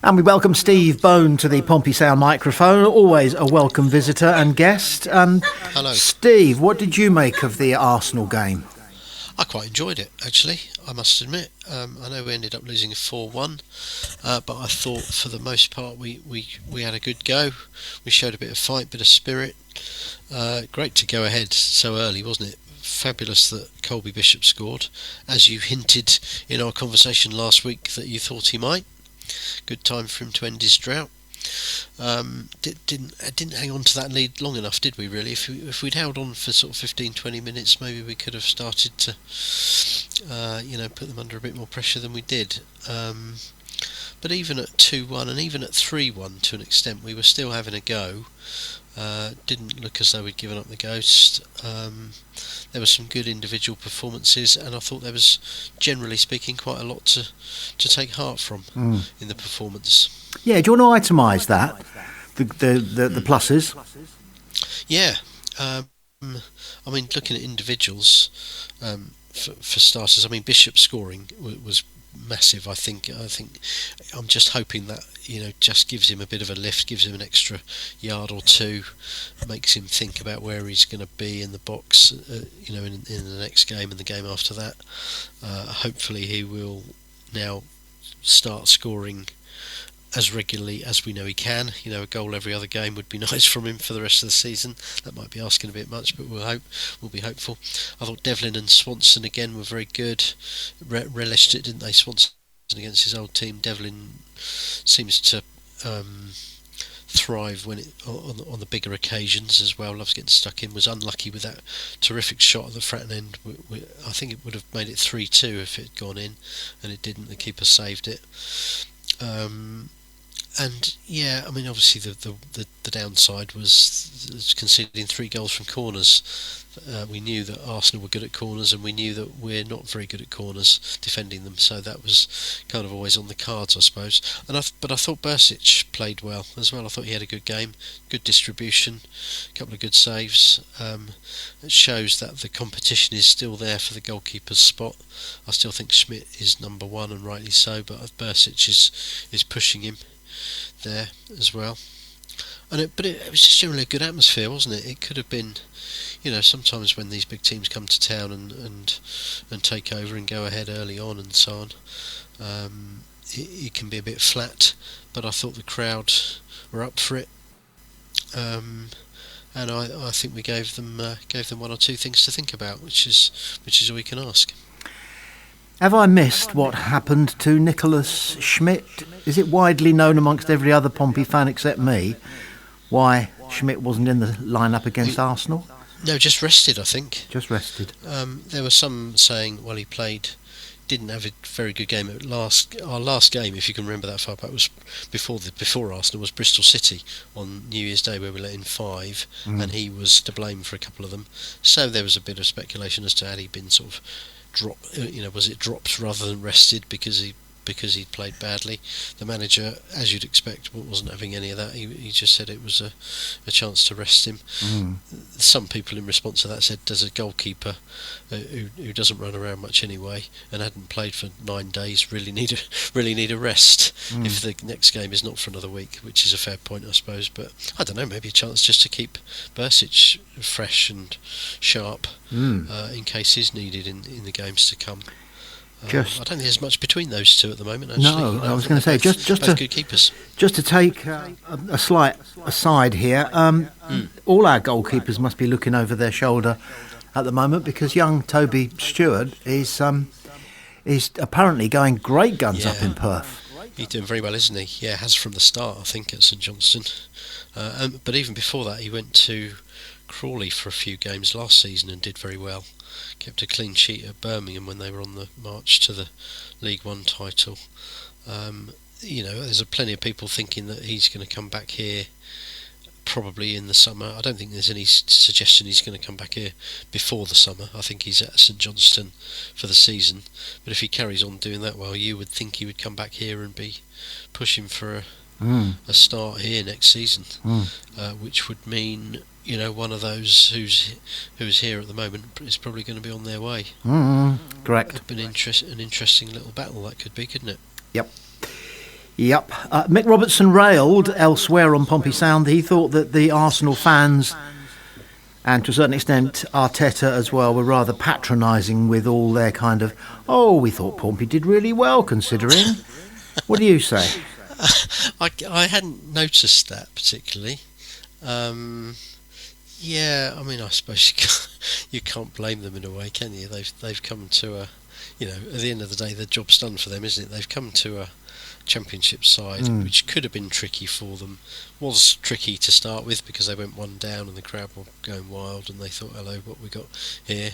And we welcome Steve Bone to the Pompey Sound microphone. Always a welcome visitor and guest. Hello. Steve, what did you make of the Arsenal game? I quite enjoyed it, actually, I must admit. I know we ended up losing 4-1, but I thought for the most part we had a good go. We showed a bit of fight, bit of spirit. Great to go ahead so early, wasn't it? Fabulous that Colby Bishop scored, as you hinted in our conversation last week that you thought he might. Good time for him to end his drought. Didn't hang on to that lead long enough, did we? Really, if we'd held on for sort of 15-20 minutes, maybe we could have started to, put them under a bit more pressure than we did. But even at 2-1 and even at 3-1, to an extent, we were still having a go. Didn't look as though we'd given up the ghost. There were some good individual performances, and I thought there was, generally speaking, quite a lot to take heart from in the performance. Yeah, do you want to itemise that? The pluses? Yeah. I mean, looking at individuals, for starters, I mean, Bishop scoring was massive. I think I'm just hoping that just gives him a bit of a lift, gives him an extra yard or two, makes him think about where he's going to be in the box in the next game and the game after that. Hopefully he will now start scoring as regularly as we know he can. A goal every other game would be nice from him for the rest of the season. That might be asking a bit much, but we'll be hopeful. I thought Devlin and Swanson again were very good. Relished it, didn't they? Swanson against his old team. Devlin seems to thrive when on the bigger occasions as well. Loves getting stuck in. Was unlucky with that terrific shot at the Fratton end. I think it would have made it 3-2 if it had gone in, and it didn't. The keeper saved it. And yeah, I mean, obviously the downside was conceding 3 goals from corners. We knew that Arsenal were good at corners, and we knew that we're not very good at corners, defending them. So that was kind of always on the cards, I suppose. But I thought Bursic played well as well. I thought he had a good game, good distribution, a couple of good saves. It shows that the competition is still there for the goalkeeper's spot. I still think Schmidt is number one, and rightly so. But Bursic is pushing him there as well. But it was just generally a good atmosphere, wasn't it? It could have been, sometimes when these big teams come to town and take over and go ahead early on and so on, it can be a bit flat. But I thought the crowd were up for it, and I think we gave them one or two things to think about, which is all we can ask. Have I missed what happened to Nicholas Schmidt? Is it widely known amongst every other Pompey fan except me why Schmidt wasn't in the lineup against Arsenal? No, just rested, I think. Just rested. There were some saying, well, he didn't have a very good game at our last game, if you can remember that far back, was before Arsenal, was Bristol City on New Year's Day, where we let in 5, and he was to blame for a couple of them. So there was a bit of speculation as to had he been sort of was it dropped rather than rested because he'd played badly. The manager, as you'd expect, wasn't having any of that. He just said it was a chance to rest him. Some people in response to that said, does a goalkeeper who doesn't run around much anyway and hadn't played for 9 days really need a rest if the next game is not for another week? Which is a fair point, I suppose. But I don't know, maybe a chance just to keep Bursic fresh and sharp in case he's needed in the games to come. I don't think there's much between those two at the moment, actually. No, I was going to say, just to good keepers. Just to take a slight aside here, all our goalkeepers must be looking over their shoulder at the moment, because young Toby Stewart is apparently going great guns up in Perth. He's doing very well, isn't he? Yeah, has from the start, I think, at St Johnstone. But even before that, he went to Crawley for a few games last season and did very well. Kept a clean sheet at Birmingham when they were on the march to the League One title. There's plenty of people thinking that he's going to come back here probably in the summer. I don't think there's any suggestion he's going to come back here before the summer. I think he's at St Johnstone for the season. But if he carries on doing that well, you would think he would come back here and be pushing for a start here next season, which would mean one of those who's here at the moment is probably going to be on their way. Correct. It'd been an interesting little battle that could be, couldn't it? Yep. Yep. Mick Robertson railed elsewhere on Pompey Sound. He thought that the Arsenal fans, and to a certain extent Arteta as well, were rather patronising with all their kind of, we thought Pompey did really well considering. What do you say? I hadn't noticed that particularly. Yeah, I mean, I suppose you can't blame them in a way, can you? They've come to at the end of the day, the job's done for them, isn't it? They've come to a Championship side, which could have been tricky for them. Was tricky to start with because they went one down and the crowd were going wild, and they thought, "Hello, what we got here?"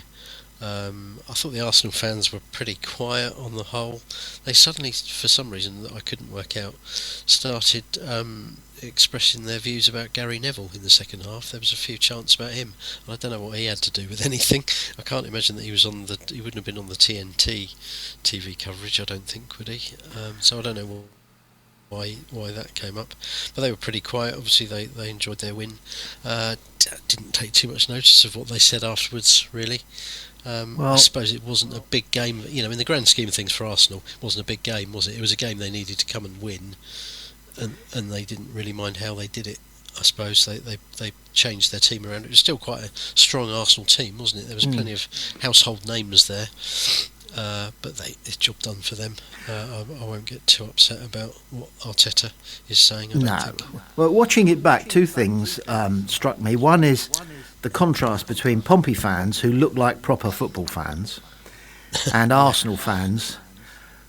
I thought the Arsenal fans were pretty quiet on the whole. They suddenly, for some reason that I couldn't work out, started expressing their views about Gary Neville in the second half. There was a few chants about him, and I don't know what he had to do with anything. I can't imagine that he wouldn't have been on the TNT TV coverage, I don't think, would he? So I don't know why that came up, but they were pretty quiet. Obviously they enjoyed their win. Didn't take too much notice of what they said afterwards, really. I suppose it wasn't a big game, in the grand scheme of things for Arsenal. It wasn't a big game, was it? It was a game they needed to come and win, and they didn't really mind how they did it. I suppose they changed their team around. It was still quite a strong Arsenal team, wasn't it? There was plenty of household names there, but it's job done for them. I won't get too upset about what Arteta is saying. I don't think. Well, watching it back, two things struck me. One is the contrast between Pompey fans who look like proper football fans and Arsenal fans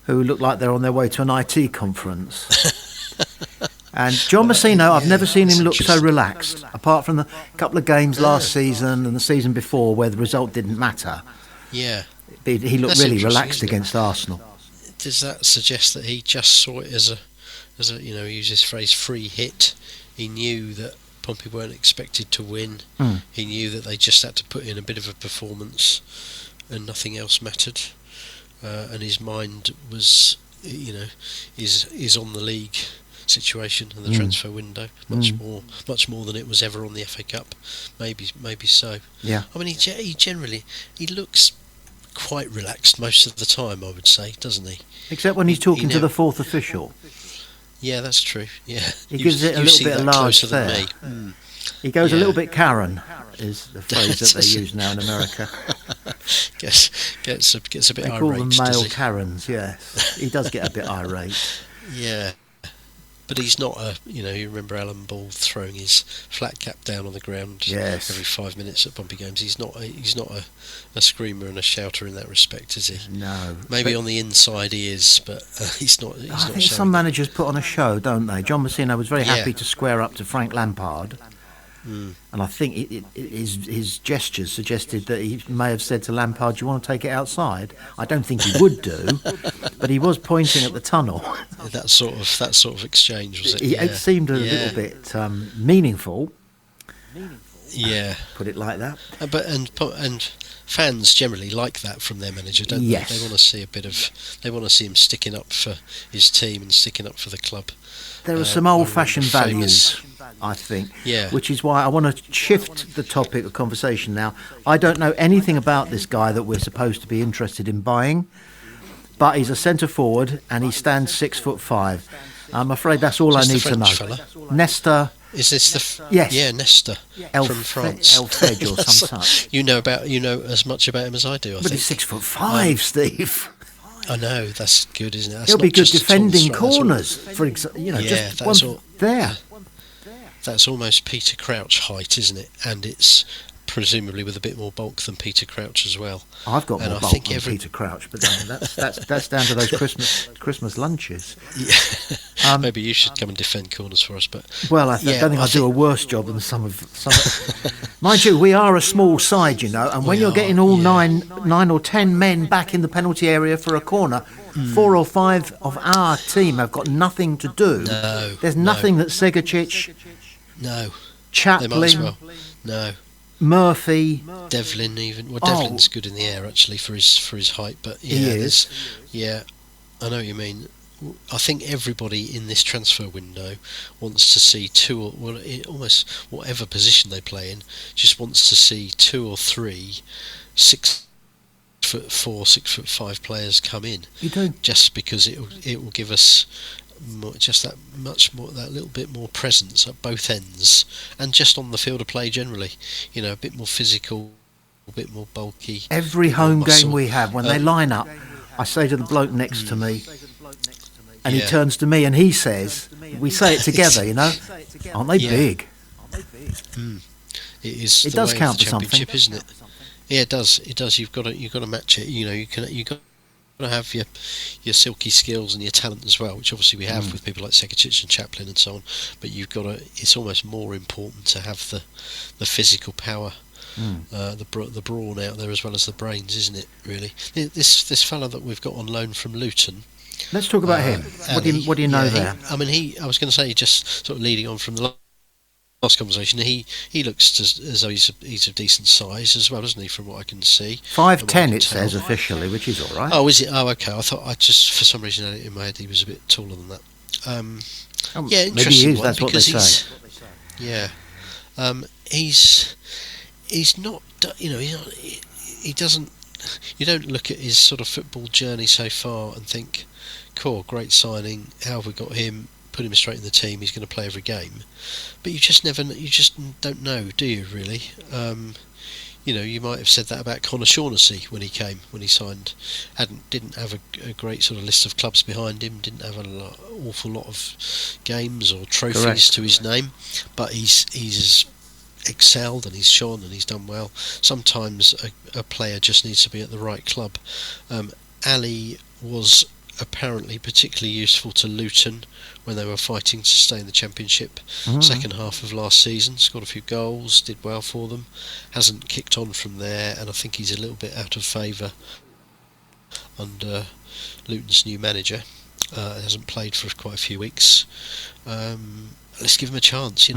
who look like they're on their way to an IT conference. And John Messino, I've never seen him look so relaxed, apart from the couple of games last season and the season before where the result didn't matter. Yeah. He looked really relaxed against Arsenal. Does that suggest that he just saw it as a use this phrase, free hit? He knew that Pompey weren't expected to win. He knew that they just had to put in a bit of a performance and nothing else mattered. And his mind was, is on the league situation and the transfer window much more than it was ever on the FA Cup. Maybe so. Yeah. I mean, he looks quite relaxed most of the time, I would say, doesn't he? Except when he's talking to the fourth official. Yeah, that's true. Yeah, he gives it a little bit of large there. He goes a little bit Karen, is the phrase that they use now in America. gets a bit irate. They call them male Karens. Yes, he does get a bit irate. Yeah. But he's not you remember Alan Ball throwing his flat cap down on the ground every 5 minutes at Pompey games. He's not a screamer and a shouter in that respect, is he? No. Maybe on the inside he is, but he's not. I think some managers put on a show, don't they? John Messino was very happy to square up to Frank Lampard. And I think his gestures suggested that he may have said to Lampard, "Do you want to take it outside?" I don't think he would do, but he was pointing at the tunnel. That sort of exchange, was it? It seemed a little bit meaningful. Yeah, put it like that. And fans generally like that from their manager, don't they? They want to see they want to see him sticking up for his team and sticking up for the club. There are some old-fashioned values, I think, which is why I want to shift the topic of conversation now. I don't know anything about this guy that we're supposed to be interested in buying, but he's a centre forward and he stands 6'5". I'm afraid that's all I need to know. Fella? Nesta. Is this the yes? Yeah, Nesta from France. Elfege or some such. You know as much about him as I do. I think. He's 6'5", Steve. I know, that's good, isn't it? That's He'll be good defending corners, for example. Just one there. That's almost Peter Crouch height, isn't it? And it's presumably with a bit more bulk than Peter Crouch as well. I've got more bulk than Peter Crouch, but that's down to those Christmas lunches. Yeah. Maybe you should come and defend corners for us. But well, I don't think I do a worse job than some of. Mind you, we are a small side, and when you're getting all nine or 10 men back in the penalty area for a corner, 4 or 5 of our team have got nothing to do. No, there's nothing that Segacic, Chaplin, they might as well. No. Murphy, Devlin, even. Well, Devlin's good in the air actually for his height, but he is. Yeah, I know what you mean. I think everybody in this transfer window wants to see almost whatever position they play in, just wants to see 2 or 3 6'4", 6'5" players come in. You don't just because it will give us that little bit more presence at both ends, and just on the field of play generally. A bit more physical, a bit more bulky. Every home game we have, when they line up, I say to the bloke next to me, and he turns to me and he says, we say it together, aren't they big? It does count for something, isn't it? Yeah, it does. It does. You've got to match it. You've got to have your silky skills and your talent as well, which obviously we have with people like Sekicic and Chaplin and so on. But it's almost more important to have the physical power, the brawn out there as well as the brains, isn't it? Really, this fella that we've got on loan from Luton. Let's talk about him. What do you know there? I was going to say, just sort of leading on from the last conversation, he looks as though he's of decent size as well, isn't he? From what I can see, 5'10" it says officially, which is all right. Oh, is it? Oh, okay. I thought for some reason had it in my head he was a bit taller than that. Yeah, interesting. Maybe he is. That's what they say. Yeah, he's not. He doesn't. You don't look at his sort of football journey so far and think, "Cool, great signing. How have we got him? Put him straight in the team. He's going to play every game." But you just don't know, do you? Really? You might have said that about Conor Shaughnessy when he signed. Didn't have a great sort of list of clubs behind him. Didn't have an awful lot of games or trophies to his name. But he's excelled and he's shone and he's done well. Sometimes a player just needs to be at the right club. Ali was apparently particularly useful to Luton when they were fighting to stay in the Championship. Second half of last season, scored a few goals, did well for them, hasn't kicked on from there, and I think he's a little bit out of favour under Luton's new manager. Hasn't played for quite a few weeks. Let's give him a chance.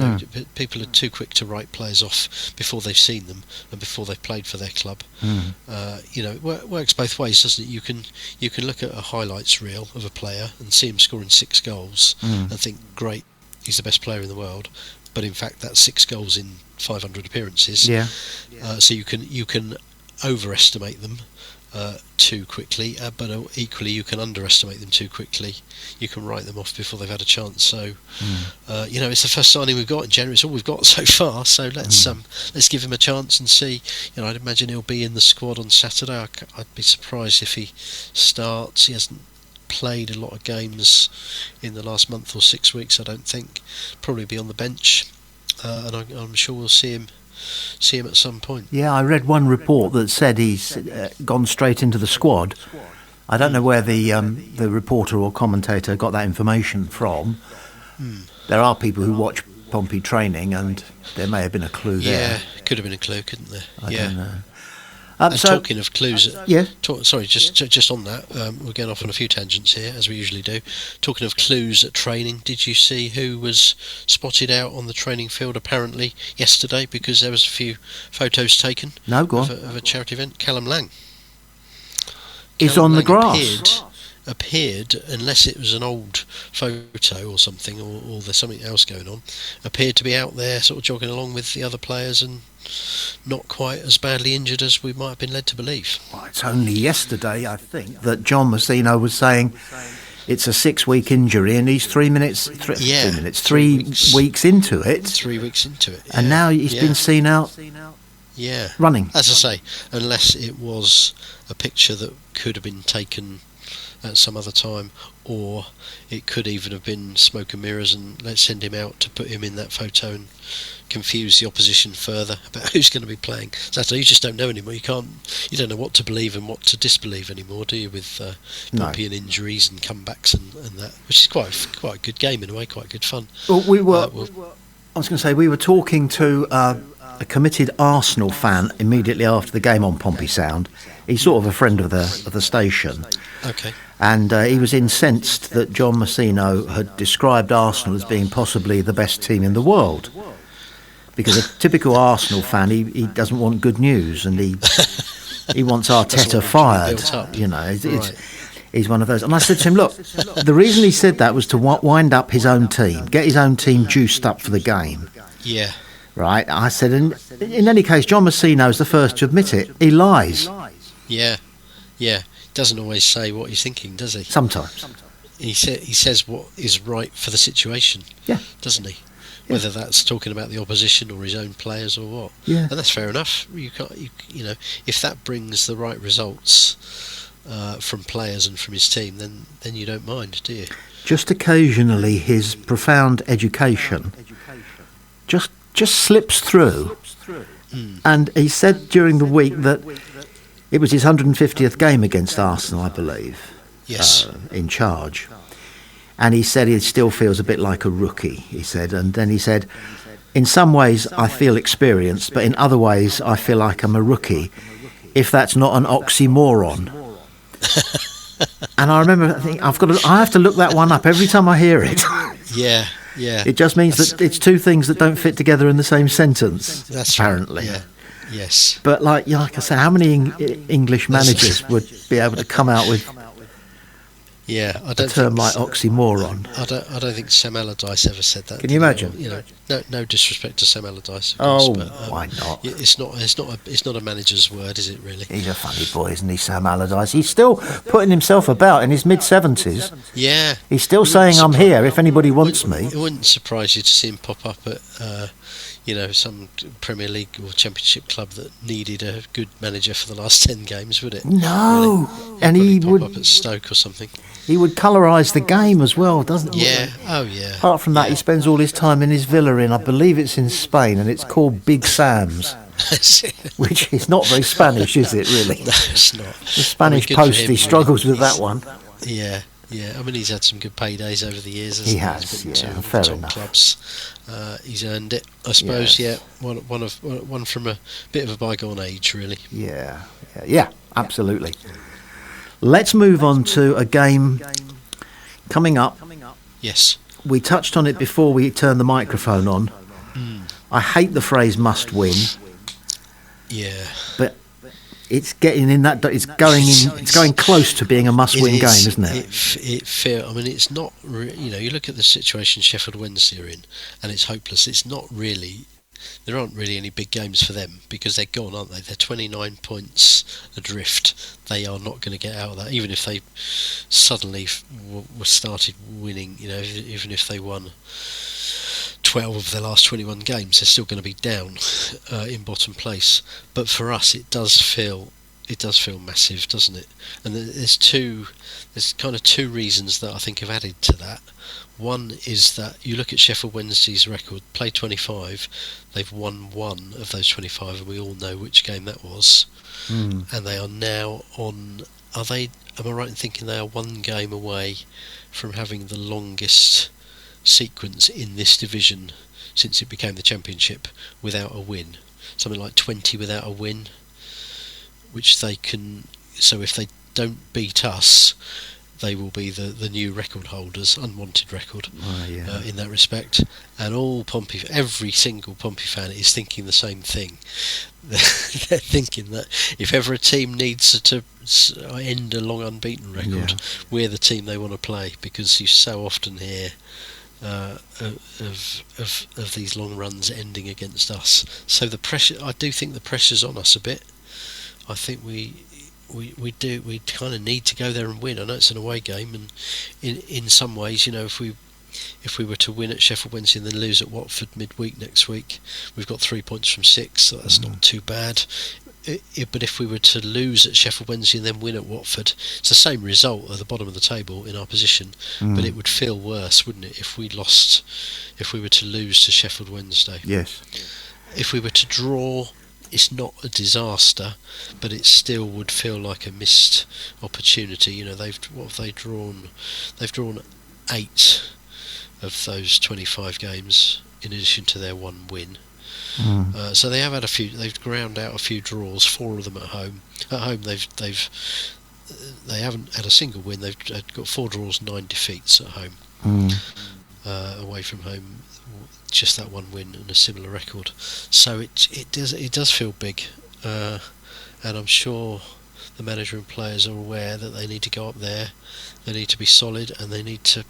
People are too quick to write players off before they've seen them and before they've played for their club. It works both ways, doesn't it? You can look at a highlights reel of a player and see him scoring 6 goals and think, great, he's the best player in the world. But in fact, that's 6 goals in 500 appearances. So you can overestimate them too quickly, but equally you can underestimate them too quickly. You can write them off before they've had a chance. So it's the first signing we've got in January. It's all we've got so far. So let's give him a chance and see. I'd imagine he'll be in the squad on Saturday. I'd be surprised if he starts. He hasn't played a lot of games in the last month or 6 weeks. I don't think. Probably be on the bench, and I'm sure we'll see him at some point. Yeah, I read one report that said he's gone straight into the squad. I don't know where the reporter or commentator got that information from. There are people who watch Pompey training, and there may have been a clue there. Yeah, could have been a clue, couldn't there? I don't know. Talking of clues, yes. Just on that, we're going off on a few tangents here, as we usually do. Talking of clues at training, did you see who was spotted out on the training field apparently yesterday? Because there was a few photos taken. No, go on. Of a charity event. Callum Lang. Is on the grass. Appeared, unless it was an old photo or something, or there's something else going on, appeared to be out there sort of jogging along with the other players and not quite as badly injured as we might have been led to believe. Well, it's only yesterday, I think, that John Messino was saying it's a 6-week injury and he's 3 weeks into it. 3 weeks into it. And now he's been seen out running. As I say, unless it was a picture that could have been taken at some other time, or it could even have been smoke and mirrors and let's send him out to put him in that photo and confuse the opposition further about who's going to be playing. So you just don't know anymore. You don't know what to believe and what to disbelieve anymore, do you, with Pompey and injuries and comebacks and that, which is quite a good game in a way, quite good fun. Well, I was going to say, we were talking to a committed Arsenal fan immediately after the game on Pompey Sound. He's sort of a friend of the station. Okay. And he was incensed that John Messino had described Arsenal as being possibly the best team in the world. Because a typical Arsenal fan, he doesn't want good news, and he wants Arteta fired. He's one of those. And I said to him, look, the reason he said that was to wind up his own team, get his own team juiced up for the game. Yeah. Right? I said, in any case, John Messino is the first to admit it. He lies. Yeah. Doesn't always say what he's thinking, does he? Sometimes. he says what is right for the situation. Yeah. Doesn't he? Whether that's talking about the opposition or his own players or what. Yeah. And that's fair enough. You can't, you know, if that brings the right results from players and from his team, then you don't mind, do you? Just occasionally, his profound education just slips through. And he said during the week that it was his 150th game against Arsenal, I believe. Yes. In charge. And he said he still feels a bit like a rookie, he said. And then he said, in some ways I feel experienced, but in other ways I feel like I'm a rookie, if that's not an oxymoron. And I remember, I think I have to look that one up every time I hear it. Yeah. It just means that it's two things that don't fit together in the same sentence, that's apparently. Right. Yeah. Yes. But like I say, how many English managers would be able to come out with a term like oxymoron? I don't think Sam Allardyce ever said that. Can you imagine? No disrespect to Sam Allardyce, of course, but why not? It's not a manager's word, is it? Really? He's a funny boy, isn't he, Sam Allardyce? He's still putting himself about in his mid-70s. Yeah. He's still saying, "I'm here if anybody wants me." It wouldn't surprise you to see him pop up at some Premier League or Championship club that needed a good manager for the last 10 games, would it? No, really? And he pop would up at Stoke or something. He would colorise the game as well, doesn't he? Yeah. Oh yeah. Apart from that, he spends all his time in his villa I believe it's in Spain, and it's called Big Sam's, which is not very Spanish, is it? Really? No, it's not. The Spanish postie struggles with that one. Yeah. I mean, he's had some good paydays over the years. He has. Yeah, fair enough. Clubs. He's earned it, I suppose. Yes. Yeah, one from a bit of a bygone age, really. Yeah, absolutely. Let's move on to a game coming up. Yes. We touched on it before we turned the microphone on. I hate the phrase "must win." Yeah. But it's getting in that. It's going close to being a must-win game, isn't it? I mean, it's not. You look at the situation Sheffield Wednesday are in, and it's hopeless. It's not really. There aren't really any big games for them because they're gone, aren't they? They're 29 points adrift. They are not going to get out of that, even if they suddenly were started winning. Even if they won 12 of their last 21 games, they're still going to be down in bottom place. But for us, it does feel massive, doesn't it? And there's kind of two reasons that I think have added to that. One is that you look at Sheffield Wednesday's record, played 25, they've won 1 of those 25, and we all know which game that was. And they are now on. Am I right in thinking they are 1 game away from having the longest sequence in this division since it became the Championship without a win? Something like 20 without a win, which they can. So if they don't beat us, they will be the new record holders, unwanted record in that respect. And every single Pompey fan is thinking the same thing. They're thinking that if ever a team needs to end a long unbeaten record, we're the team they want to play, because you so often hear of these long runs ending against us. So the pressure, I do think the pressure's on us a bit. I think we kind of need to go there and win. I know it's an away game, and in some ways, if we were to win at Sheffield Wednesday and then lose at Watford midweek next week, we've got 3 points from 6, so that's not too bad. But if we were to lose at Sheffield Wednesday and then win at Watford, it's the same result at the bottom of the table in our position, but it would feel worse, wouldn't it, if we were to lose to Sheffield Wednesday? Yes. If we were to draw, it's not a disaster, but it still would feel like a missed opportunity. What have they drawn? They've drawn 8 of those 25 games in addition to their 1 win. So they have had a few. They've ground out a few draws. 4 of them at home. At home, they haven't had a single win. They've got 4 draws, 9 defeats at home. Away from home, just that 1 win and a similar record. So it does feel big, and I'm sure the manager and players are aware that they need to go up there. They need to be solid, and they need to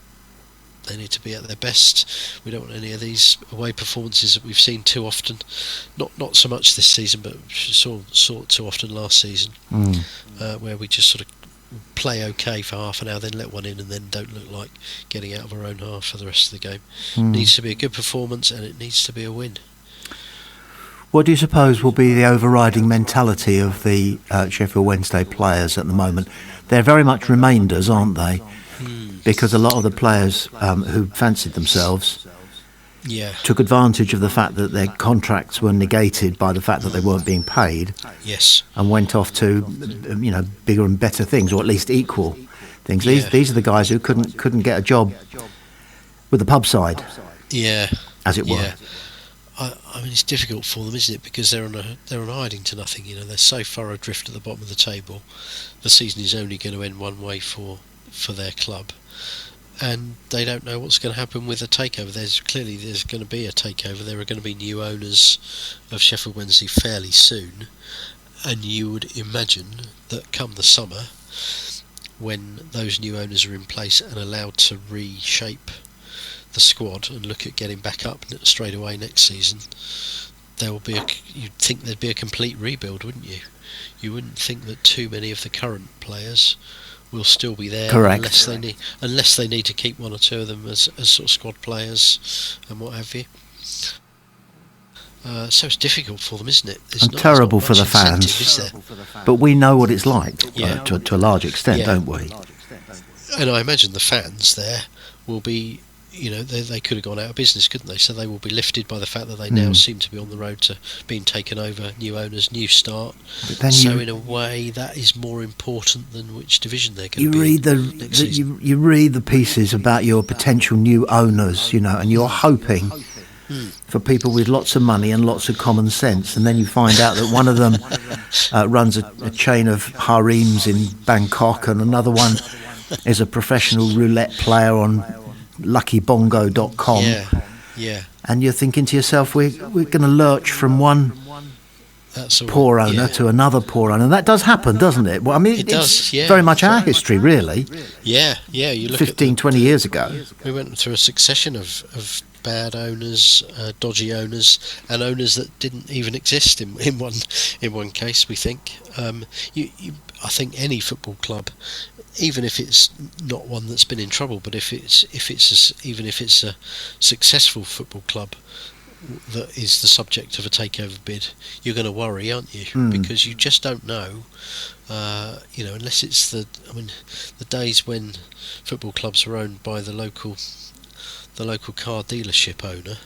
be at their best. We don't want any of these away performances that we've seen too often. Not so much this season, but saw too often last season, where we just sort of play okay for half an hour, then let one in, and then don't look like getting out of our own half for the rest of the game. It needs to be a good performance, and it needs to be a win. What do you suppose will be the overriding mentality of the Sheffield Wednesday players at the moment? They're very much remainders, aren't they? Because a lot of the players who fancied themselves took advantage of the fact that their contracts were negated by the fact that they weren't being paid. Yes. And went off to, bigger and better things, or at least equal things. These are the guys who couldn't get a job with the pub side. Yeah. As it were. Yeah. I mean, it's difficult for them, isn't it? Because they're on hiding to nothing. They're so far adrift at the bottom of the table. The season is only going to end one way for their club, and they don't know what's going to happen with a takeover. There's going to be a takeover. There are going to be new owners of Sheffield Wednesday fairly soon, and you would imagine that come the summer, when those new owners are in place and allowed to reshape the squad and look at getting back up straight away next season, you'd think there'd be a complete rebuild, wouldn't you? You wouldn't think that too many of the current players will still be there. Correct. Unless they need to keep one or two of them as sort of squad players and what have you. So it's difficult for them, isn't it? And terrible for the fans. But we know what it's like to a large extent, don't we? And I imagine the fans there will be, they could have gone out of business, couldn't they? So they will be lifted by the fact that they now seem to be on the road to being taken over, new owners, new start. So in a way, that is more important than which division they're going to be in next season. You read the pieces about your potential new owners, and you're hoping for people with lots of money and lots of common sense, and then you find out that one of them runs a chain of harems in Bangkok, and another one is a professional roulette player on luckybongo.com. Yeah. And you're thinking to yourself, we're going to lurch from one poor owner to another poor owner. And that does happen, doesn't it? Well, I mean, it's very much our history, really. Yeah. You look 15, 20 years ago. We went through a succession of bad owners, dodgy owners, and owners that didn't even exist in one case. We think. I think any football club, even if it's not one that's been in trouble, but even if it's a successful football club that is the subject of a takeover bid, you're going to worry, aren't you? Because you just don't know. Unless it's the days when football clubs are owned by the local car dealership owner.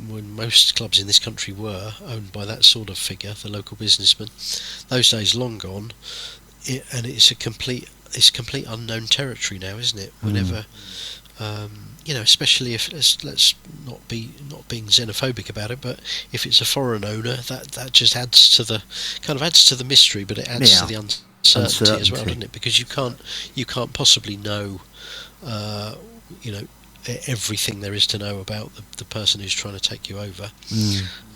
When most clubs in this country were owned by that sort of figure, the local businessman, those days long gone, and it's complete unknown territory now, isn't it? Whenever, especially if let's not being xenophobic about it, but if it's a foreign owner, that just adds to the mystery, but it adds to the uncertainty as well, doesn't it? Because you can't possibly know, everything there is to know about the person who's trying to take you over,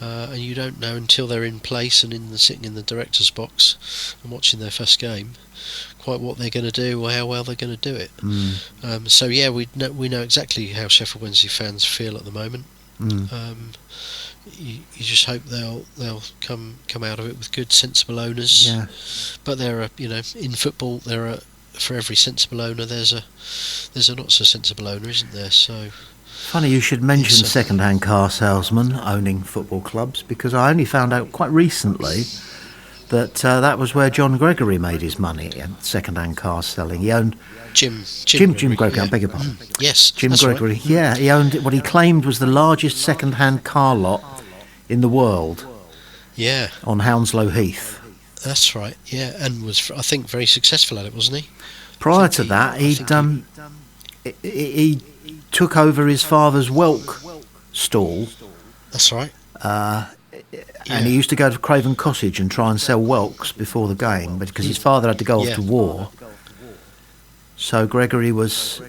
and you don't know until they're in place and sitting in the director's box and watching their first game quite what they're going to do or how well they're going to do it. We know exactly how Sheffield Wednesday fans feel at the moment. You just hope they'll come out of it with good, sensible owners. But there are, in football, for every sensible owner, there's a not so sensible owner, isn't there? So funny you should mention second-hand car salesmen owning football clubs, because I only found out quite recently that was where John Gregory made his money, second-hand car selling. He owned Jim Gregory. I beg your pardon. Yes, Jim Gregory. Right. Yeah, he owned what he claimed was the largest second-hand car lot in the world. Yeah, on Hounslow Heath. That's right. Yeah, and was, I think, very successful at it, wasn't he? Prior to that, he took over his father's whelk stall. That's right. And he used to go to Craven Cottage and try and sell whelks before the game, because his father had to go off to war. So Gregory was,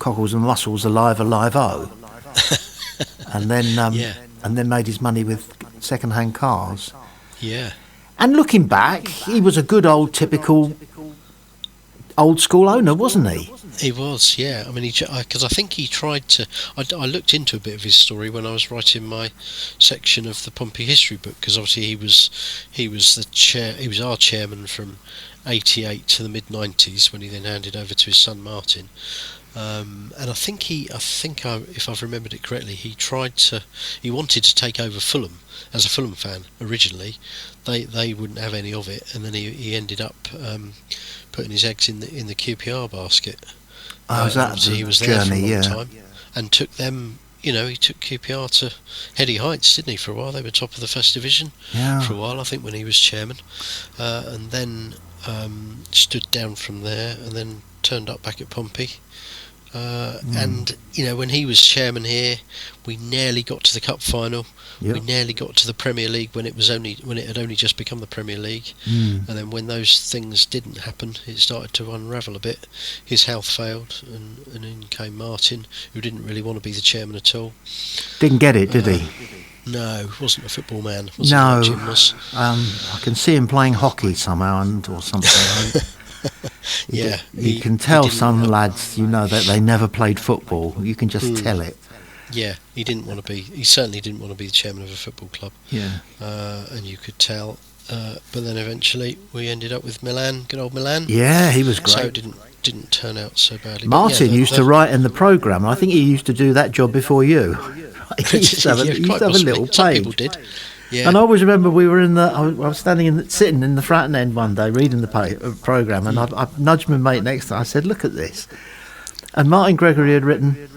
cockles and mussels, alive-o. and then made his money with second-hand cars. Yeah. And looking back, he was a good old typical old school owner, wasn't he? He was, yeah. I mean, because I think he tried to. I looked into a bit of his story when I was writing my section of the Pompey history book, because obviously he was the chair. He was our chairman from '88 to the mid '90s, when he then handed over to his son Martin. And I think if I've remembered it correctly, he wanted to take over Fulham as a Fulham fan originally. They wouldn't have any of it, and then he ended up putting his eggs in the QPR basket. Was that he was there for a long time, and took them. He took QPR to heady heights, didn't he? For a while, they were top of the First Division. Yeah. For a while, I think, when he was chairman, and then stood down from there, and then turned up back at Pompey. And when he was chairman here, we nearly got to the cup final. Yep. We nearly got to the Premier League when it had only just become the Premier League. And then when those things didn't happen, it started to unravel a bit. His health failed, and in came Martin, who didn't really want to be the chairman at all. Didn't get it, did he? No, wasn't a football man. No, Jim was. I can see him playing hockey somehow or something. Yeah, you can tell some lads, that they never played football. You can just tell it. Yeah, he certainly didn't want to be the chairman of a football club. Yeah, and you could tell. But then eventually we ended up with Milan, good old Milan. Yeah, he was great. So it didn't turn out so badly. Martin used to write in the programme. I think he used to do that job before you. He used to have a little page. Some people did. Yeah. And I always remember I was sitting in the front end one day reading the programme, and I nudged my mate next to me. I said, "Look at this." And Martin Gregory had written,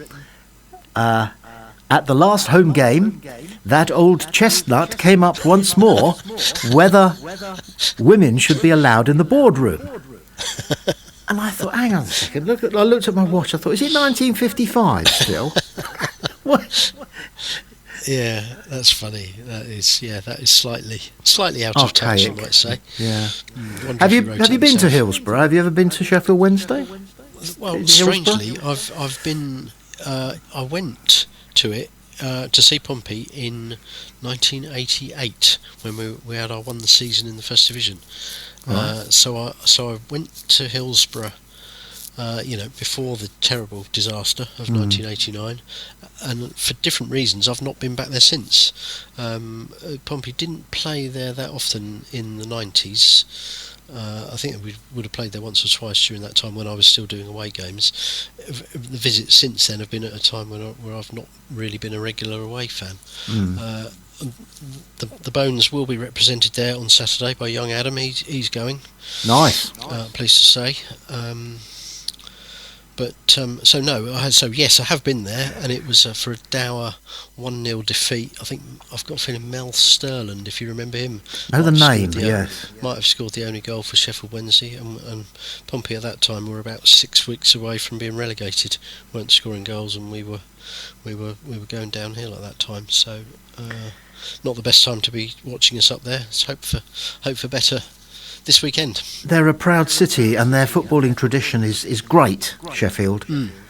"At the last home game, that old chestnut came up once more whether women should be allowed in the boardroom." And I thought, hang on a second. I looked at my watch. I thought, is it 1955 still? What? Yeah, that's funny. That is slightly out of touch, you might say. Yeah. Have you been to Hillsborough? Have you ever been to Sheffield Wednesday? Well, strangely, I've been. I went to it to see Pompey in 1988 when we had our won the season in the First Division. Right. So I went to Hillsborough. Before the terrible disaster of 1989, and for different reasons I've not been back there since. Pompey didn't play there that often in the 90s. I think we would have played there once or twice during that time when I was still doing away games. The visits since then have been at a time where I've not really been a regular away fan. The Bones will be represented there on Saturday by young Adam. He's going. Nice. Pleased to say. Yes, I have been there, and it was for a dour 1-0 defeat. I think I've got a feeling Mel Sterland, if you remember him. Oh, the name, yes. Might have scored the only goal for Sheffield Wednesday, and Pompey at that time were about 6 weeks away from being relegated. Weren't scoring goals, and we were going downhill at that time. So, not the best time to be watching us up there. Let's hope for better this weekend. They're a proud city, and their footballing tradition is great, Sheffield.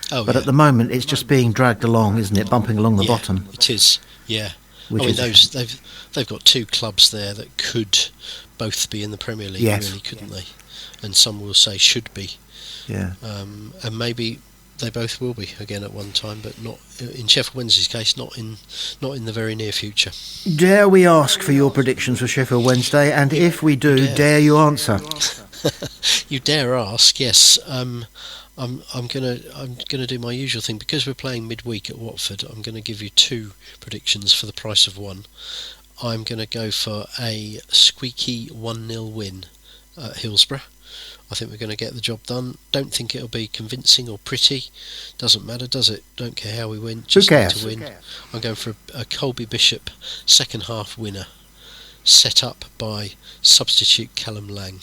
But at the moment it's just being dragged along, isn't it, bumping along the bottom. It is, yeah. They've got two clubs there that could both be in the Premier League, really, couldn't they? And some will say should be. Yeah. And maybe they both will be again at one time, but not in Sheffield Wednesday's case, not in the very near future. Dare we ask for your predictions for Sheffield Wednesday, and if we do, dare you answer? You dare ask, yes. I'm gonna do my usual thing, because we're playing midweek at Watford. I'm going to give you two predictions for the price of one. I'm going to go for a squeaky 1-0 win at Hillsborough. I think we're going to get the job done. Don't think it'll be convincing or pretty. Doesn't matter, does it? Don't care how we win. Just Who cares? Need to win. I'm going for a Colby Bishop second half winner, set up by substitute Callum Lang.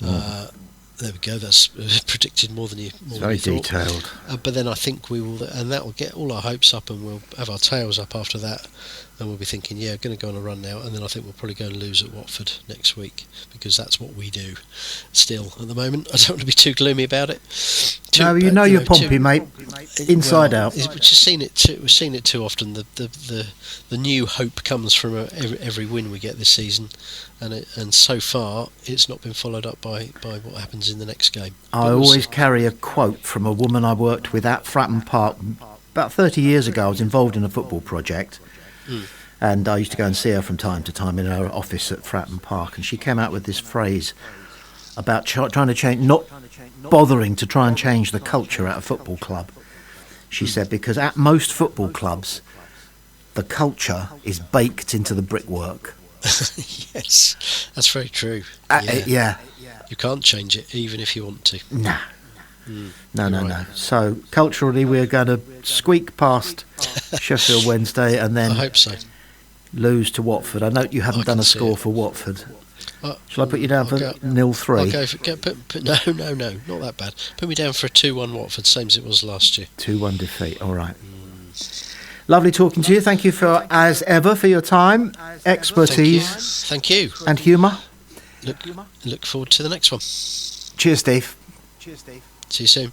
There we go. That's predicted more than you thought. Very detailed. But then I think we will, and that will get all our hopes up, and we'll have our tails up after that. And we'll be thinking, going to go on a run now. And then I think we'll probably go and lose at Watford next week, because that's what we do. Still, at the moment, I don't want to be too gloomy about it. You're Pompey, mate. inside out. We've just seen it too. We've seen it too often. The new hope comes from every win we get this season, and so far it's not been followed up by what happens in the next game. I always carry a quote from a woman I worked with at Fratton Park about 30 years ago. I was involved in a football project, and I used to go and see her from time to time in her office at Fratton Park, and she came out with this phrase about trying to change, not bothering to try and change the culture at a football club. She said, because at most football clubs, the culture is baked into the brickwork. Yes, that's very true. Yeah. You can't change it, even if you want to. No. No. So, culturally, we're going to squeak past Sheffield Wednesday and then I hope so. Lose to Watford. I note you haven't done a score for Watford. Shall I put you down for 0-3? I'll go for, no, not that bad. Put me down for a 2-1 Watford, same as it was last year. 2-1 defeat, all right. Lovely talking to you. Thank you as ever for your time, expertise. Thank you. And humour. Look forward to the next one. Cheers, Steve. See you soon.